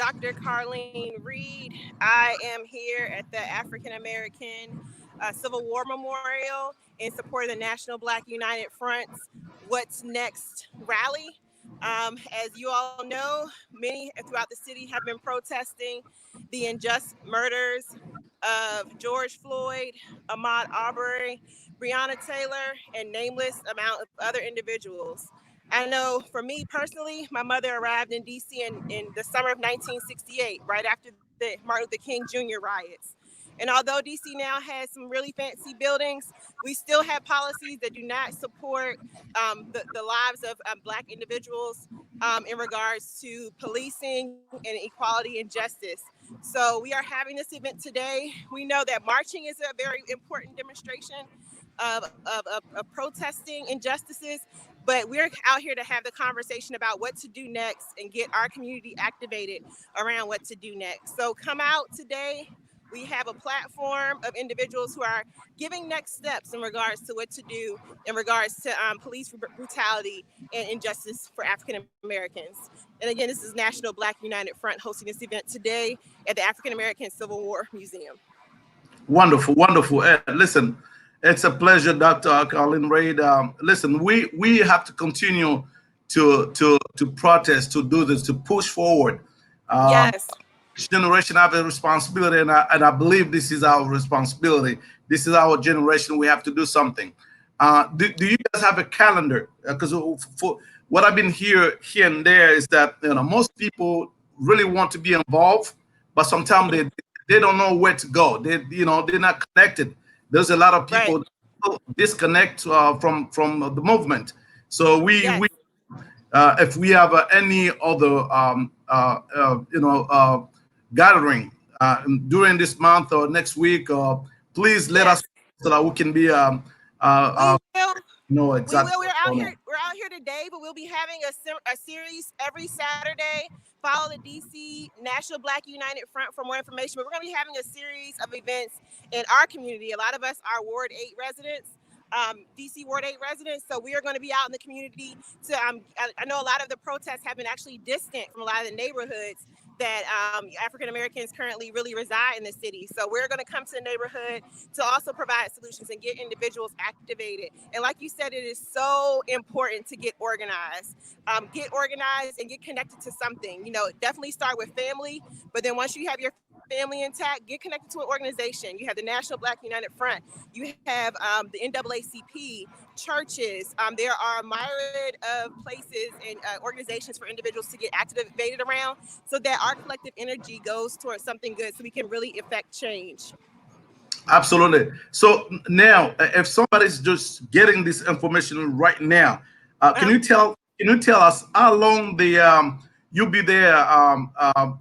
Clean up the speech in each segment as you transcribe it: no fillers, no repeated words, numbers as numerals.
Dr. Carlene Reid. I am here at the African American Civil War Memorial in support of the National Black United Front's What's Next rally. As you all know, many throughout the city have been protesting the unjust murders of George Floyd, Ahmaud Arbery, Breonna Taylor, and nameless amount of other individuals. I know for me personally, my mother arrived in DC in the summer of 1968, right after the Martin Luther King Jr. riots. And although DC now has some really fancy buildings, we still have policies that do not support the lives of Black individuals in regards to policing and equality and justice. So we are having this event today. We know that marching is a very important demonstration of protesting injustices, but we're out here to have the conversation about what to do next and get our community activated around what to do next. So come out today. We have a platform of individuals who are giving next steps in regards to what to do in regards to police brutality and injustice for African Americans. And again, this is National Black United Front hosting this event today at the African American Civil War Museum. Wonderful, wonderful. Listen, it's a pleasure, Dr. Carlene Reid. Listen, we have to continue to protest, to do this, to push forward. Yes. Each generation have a responsibility, and I believe this is our responsibility. This is our generation. We have to do something. Do you guys have a calendar? Because for what I've been here and there is that most people really want to be involved, but sometimes they don't know where to go. They're not connected. There's a lot of people that disconnect from the movement. So we if we have any other gathering during this month or next week, please let us know so that we can be no, exactly. We're out here today, but we'll be having a series every Saturday. Follow the DC National Black United Front for more information. But we're going to be having a series of events in our community. A lot of us are Ward 8 residents, DC Ward 8 residents. So we are going to be out in the community. I know a lot of the protests have been actually distant from a lot of the neighborhoods that African Americans currently really reside in the city. So we're going to come to the neighborhood to also provide solutions and get individuals activated. And like you said, it is so important to get organized and get connected to something. Definitely start with family, but then once you have your family intact, get connected to an organization. You have the National Black United Front. You have the NAACP, churches. There are a myriad of places and organizations for individuals to get activated around so that our collective energy goes towards something good so we can really effect change. Absolutely. So now, if somebody's just getting this information right now, can you tell us how long you'll be there,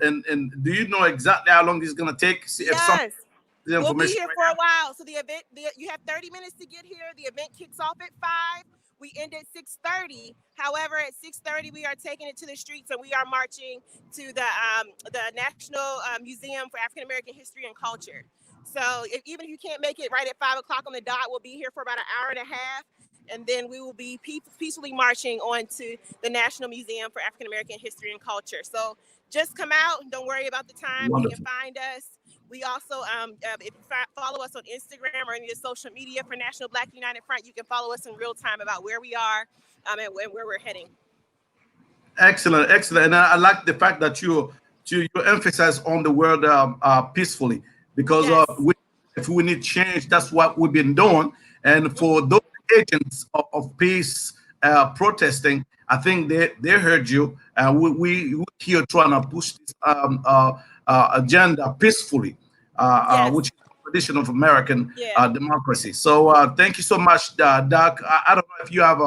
and do you know exactly how long this is going to take? Yes. We'll be here for a while. So the event, you have 30 minutes to get here. The event kicks off at 5. We end at 6:30. However, at 6:30, we are taking it to the streets and we are marching to the National Museum for African American History and Culture. So even if you can't make it right at 5 o'clock on the dot, we'll be here for about an hour and a half. And then we will be peacefully marching on to the National Museum for African American History and Culture. So just come out. Don't worry about the time. Wonderful. You can find us. We also, if you follow us on Instagram or any of the social media for National Black United Front, you can follow us in real time about where we are and where we're heading. Excellent, excellent. And I like the fact that you emphasize on the word peacefully, because if we need change, that's what we've been doing. And for those agents of peace protesting, I think they heard you. We here trying to push this agenda peacefully, which is the tradition of American democracy. So thank you so much, Doc. I don't know if you have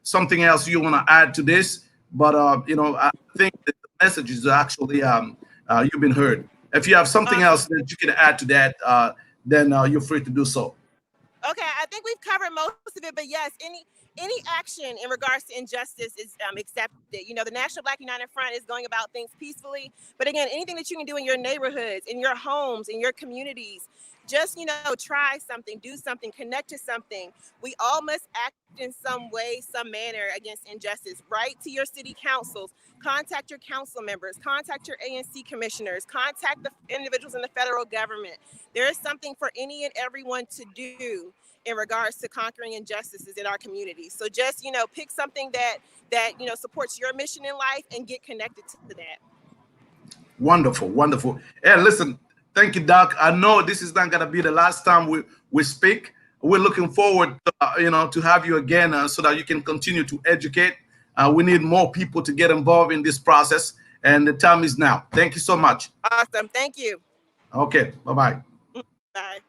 something else you want to add to this, but I think that the message is actually you've been heard. If you have something else that you can add to that, then you're free to do so. Okay, I think we've covered most of it, but yes, any action in regards to injustice is accepted. The National Black United Front is going about things peacefully, but again, anything that you can do in your neighborhoods, in your homes, in your communities, just, try something, do something, connect to something. We all must act in some way, some manner against injustice. Write to your city councils, contact your council members, contact your ANC commissioners, contact the individuals in the federal government. There is something for any and everyone to do in regards to conquering injustices in our communities. So just, pick something that supports your mission in life and get connected to that. Wonderful, wonderful. Hey, listen, thank you, Doc. I know this is not gonna be the last time we speak. We're looking forward, to have you again, so that you can continue to educate. We need more people to get involved in this process, and the time is now. Thank you so much. Awesome. Thank you. Okay, bye bye. Bye.